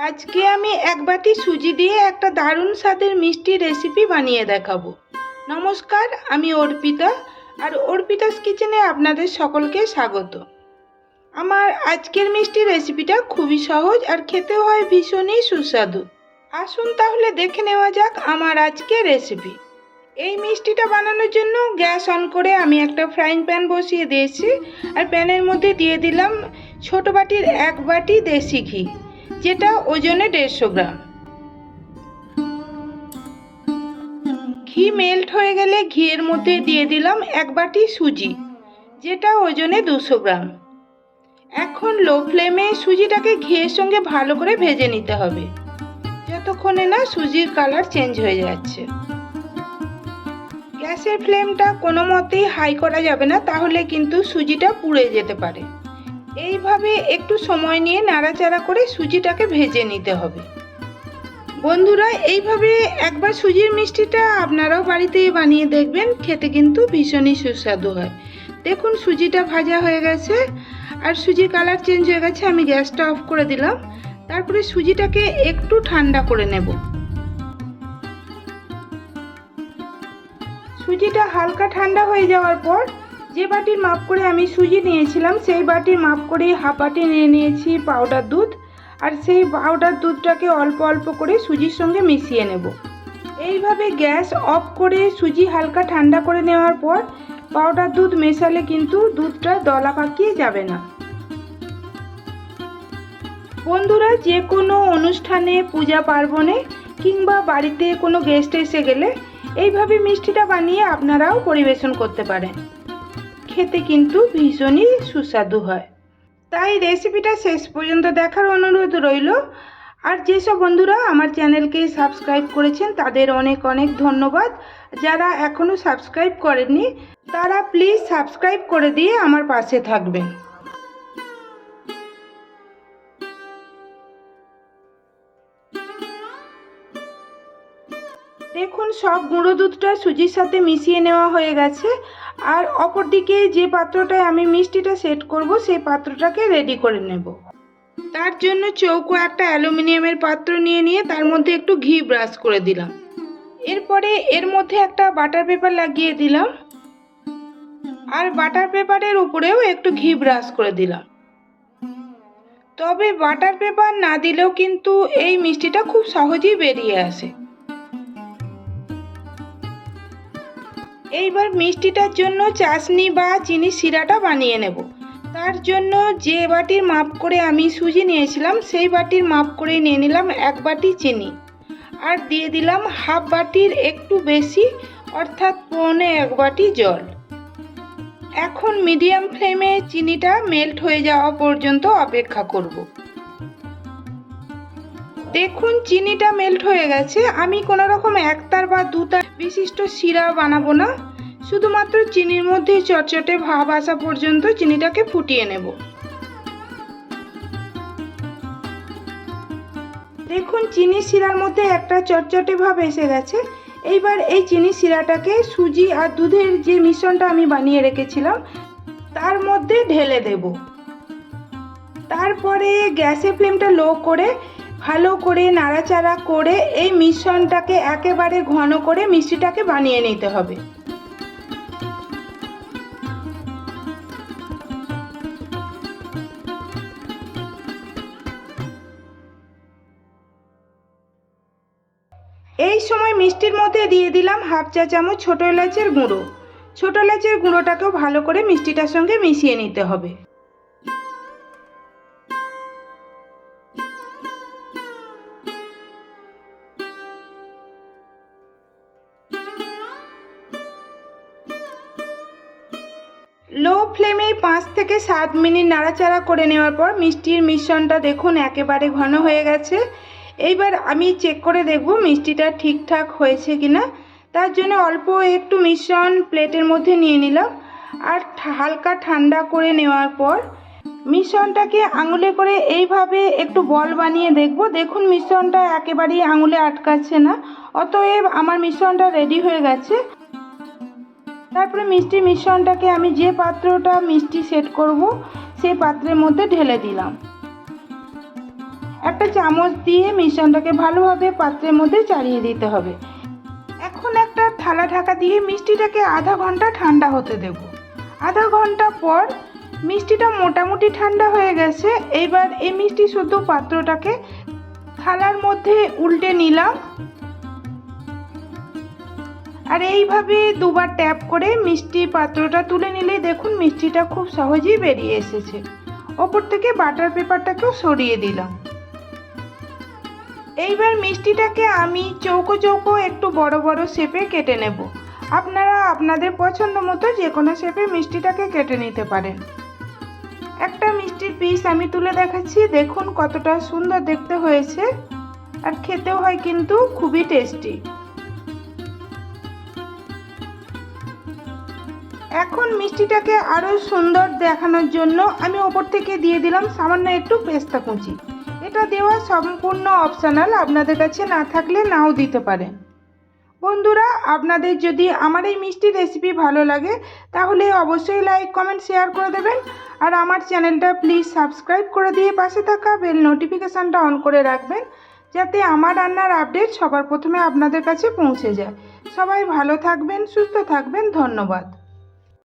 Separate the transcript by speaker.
Speaker 1: আজকে আমি এক বাটি সুজি দিয়ে একটা দারুণ স্বাদের মিষ্টি রেসিপি বানিয়ে দেখাবো। নমস্কার, আমি অর্পিতা, আর অর্পিতাস কিচেনে আপনাদের সকলকে স্বাগত। আমার আজকের মিষ্টি রেসিপিটা খুবই সহজ আর খেতেও হয় ভীষণই সুস্বাদু। আসুন তাহলে দেখে নেওয়া যাক আমার আজকের রেসিপি। এই মিষ্টিটা বানানোর জন্য গ্যাস অন করে আমি একটা ফ্রাইং প্যান বসিয়ে দিয়েছি, আর প্যানের মধ্যে দিয়ে দিলাম ছোট বাটির এক বাটি দেশি ঘি, যেটা ওজনে 150 গ্রাম। ঘি মেল্ট হয়ে গেলে ঘিয়ের মধ্যে দিয়ে দিলাম এক বাটি সুজি, যেটা ওজনে 200 গ্রাম। এখন লো ফ্লেমে সুজিটাকে ঘিয়ের সঙ্গে ভালো করে ভেজে নিতে হবে, যতক্ষণে না সুজির কালার চেঞ্জ হয়ে যাচ্ছে। গ্যাসের ফ্লেমটা কোনো মতেই হাই করা যাবে না, তাহলে কিন্তু সুজিটা পুড়ে যেতে পারে। এইভাবে একটু সময় নিয়ে নাড়াচাড়া করে সুজিটাকে ভেজে নিতে হবে। বন্ধুরা, এইভাবে একবার সুজির মিষ্টিটা আপনারাও বাড়িতে বানিয়ে দেখবেন, খেতে কিন্তু ভীষণই সুস্বাদু হয়। দেখুন সুজিটা ভাজা হয়ে গেছে আর সুজির কালার চেঞ্জ হয়ে গেছে। আমি গ্যাসটা অফ করে দিলাম। তারপরে সুজিটাকে একটু ঠান্ডা করে নেব। সুজিটা হালকা ঠান্ডা হয়ে যাওয়ার পর যে বাটির মাপ করে আমি সুজি নিয়েছিলাম, সেই বাটির মাপ করে হাফ বাটি নিয়ে নিয়েছি পাউডার দুধ, আর সেই পাউডার দুধটাকে অল্প অল্প করে সুজির সঙ্গে মিশিয়ে নেব। এইভাবে গ্যাস অফ করে সুজি হালকা ঠান্ডা করে নেওয়ার পর পাউডার দুধ মেশালে কিন্তু দুধটা দলা পাকিয়ে যাবে না। বন্ধুরা, যে কোনো অনুষ্ঠানে, পূজা পার্বণে কিংবা বাড়িতে কোনো গেস্ট এসে গেলে এইভাবে মিষ্টিটা বানিয়ে আপনারাও পরিবেশন করতে পারেন। খেতে কিন্তু ভীষণই সুস্বাদু হয়। তাই রেসিপিটা শেষ পর্যন্ত দেখার অনুরোধ রইল। আর যেসব বন্ধুরা আমার চ্যানেলকে সাবস্ক্রাইব করেছেন তাদের অনেক অনেক ধন্যবাদ। যারা এখনও সাবস্ক্রাইব করেননি তারা প্লিজ সাবস্ক্রাইব করে দিয়ে আমার পাশে থাকবেন। দেখুন সব গুঁড়ো দুধটা সুজির সাথে মিশিয়ে নেওয়া হয়ে গেছে। আর অপরদিকে যে পাত্রটায় আমি মিষ্টিটা সেট করব, সেই পাত্রটাকে রেডি করে নেব। তার জন্য চৌকো একটা অ্যালুমিনিয়ামের পাত্র নিয়ে তার মধ্যে একটু ঘি ব্রাশ করে দিলাম। এরপরে এর মধ্যে একটা বাটার পেপার লাগিয়ে দিলাম, আর বাটার পেপারের উপরেও একটু ঘি ব্রাশ করে দিলাম। তবে বাটার পেপার না দিলেও কিন্তু এই মিষ্টিটা খুব সহজেই বেরিয়ে আসে। এইবার মিষ্টিটার জন্য চাশনি বা চিনি শিরাটা বানিয়ে নেব। তার জন্য যে বাটির মাপ করে আমি সুজি নিয়েছিলাম, সেই বাটির মাপ করে নিয়ে নিলাম এক বাটি চিনি, আর দিয়ে দিলাম হাফ বাটির একটু বেশি, অর্থাৎ পৌনে এক বাটি জল। এখন মিডিয়াম ফ্লেমে চিনিটা মেল্ট হয়ে যাওয়া পর্যন্ত অপেক্ষা করব। দেখুন চিনিটা মেল্ট হয়ে গেছে। আমি কোনো রকম একতার বা দুতার বিশিষ্ট শিরা বানাবো না, শুধুমাত্র চিনির মধ্যে চটচটে ভাব আসা পর্যন্ত চিনিটাকে ফুটিয়ে নেব। দেখুন চিনি শিরার মধ্যে একটা চটচটে ভাব এসে গেছে। এইবার এই চিনি শিরাটাকে সুজি আর দুধের যে মিশ্রণটা আমি বানিয়ে রেখেছিলাম তার মধ্যে ঢেলে দেব। তারপরে গ্যাসের ফ্লেমটা লো করে ভালো করে নাড়াচাড়া করে এই মিশ্রণটাকে একেবারে ঘন করে মিষ্টিটাকে বানিয়ে নিতে হবে। এই সময় মিষ্টির মধ্যে দিয়ে দিলাম হাফ চা চামচ ছোট এলাচের গুঁড়ো। ছোট এলাচের গুঁড়োটাকেও ভালো করে মিষ্টিটার সঙ্গে মিশিয়ে নিতে হবে। লো ফ্লেমে 5 থেকে 7 মিনিট নাড়াচাড়া করে নেওয়ার পর মিষ্টির মিশ্রণটা দেখুন একেবারে ঘন হয়ে গেছে। এইবার আমি চেক করে দেখব মিষ্টিটা ঠিকঠাক হয়েছে কিনা। তার জন্য অল্প একটু মিশ্রণ প্লেটের মধ্যে নিয়ে নিলাম, আর হালকা ঠান্ডা করে নেওয়ার পর মিশ্রণটাকে আঙুলে করে এইভাবে একটু বল বানিয়ে দেখব। দেখুন মিশ্রণটা একেবারেই আঙুলে আটকাচ্ছে না, অতএব আমার মিশ্রণটা রেডি হয়ে গেছে। তারপরে মিষ্টি মিশ্রণটাকে আমি যে পাত্রটা মিষ্টি সেট করব সেই পাত্রের মধ্যে ঢেলে দিলাম। একটা চামচ দিয়ে মিশ্রণটাকে ভালোভাবে পাত্রের মধ্যে চালিয়ে দিতে হবে। এখন একটা থালা ঢাকা দিয়ে মিষ্টিটাকে আধা ঘন্টা ঠান্ডা হতে দেব। আধা ঘন্টা পর মিষ্টিটা মোটামুটি ঠান্ডা হয়ে গেছে। এইবার এই মিষ্টি শুদ্ধ পাত্রটাকে থালার মধ্যে উল্টে নিলাম, আর এইভাবে দুবার ট্যাপ করে মিষ্টি পাত্রটা তুলে নিলেই দেখুন মিষ্টিটা খুব সহজেই বেরিয়ে এসেছে। ওপর থেকে বাটার পেপারটাকেও সরিয়ে দিলাম। এইবার মিষ্টিটাকে আমি চৌকো চৌকো একটু বড় বড় শেপে কেটে নেব। আপনারা আপনাদের পছন্দ মতো যে কোনো শেপে মিষ্টিটাকে কেটে নিতে পারেন। একটা মিষ্টির পিস আমি তুলে দেখাচ্ছি, দেখুন কতটা সুন্দর দেখতে হয়েছে, আর খেতেও হয় কিন্তু খুবই টেস্টি। এখন মিষ্টিটাকে আরও সুন্দর দেখানোর জন্য আমি ওপর থেকে দিয়ে দিলাম সামান্য একটু পেস্তা কুচি। এটা দেওয়া সম্পূর্ণ অপশনাল, আপনাদের কাছে না থাকলে নাও দিতে পারেন। বন্ধুরা, আপনাদের যদি আমার এই মিষ্টির রেসিপি ভালো লাগে তাহলে অবশ্যই লাইক কমেন্ট শেয়ার করে দেবেন, আর আমার চ্যানেলটা প্লিজ সাবস্ক্রাইব করে দিয়ে পাশে থাকা বেল নোটিফিকেশানটা অন করে রাখবেন, যাতে আমার রান্নার আপডেট সবার প্রথমে আপনাদের কাছে পৌঁছে যায়। সবাই ভালো থাকবেন, সুস্থ থাকবেন, ধন্যবাদ।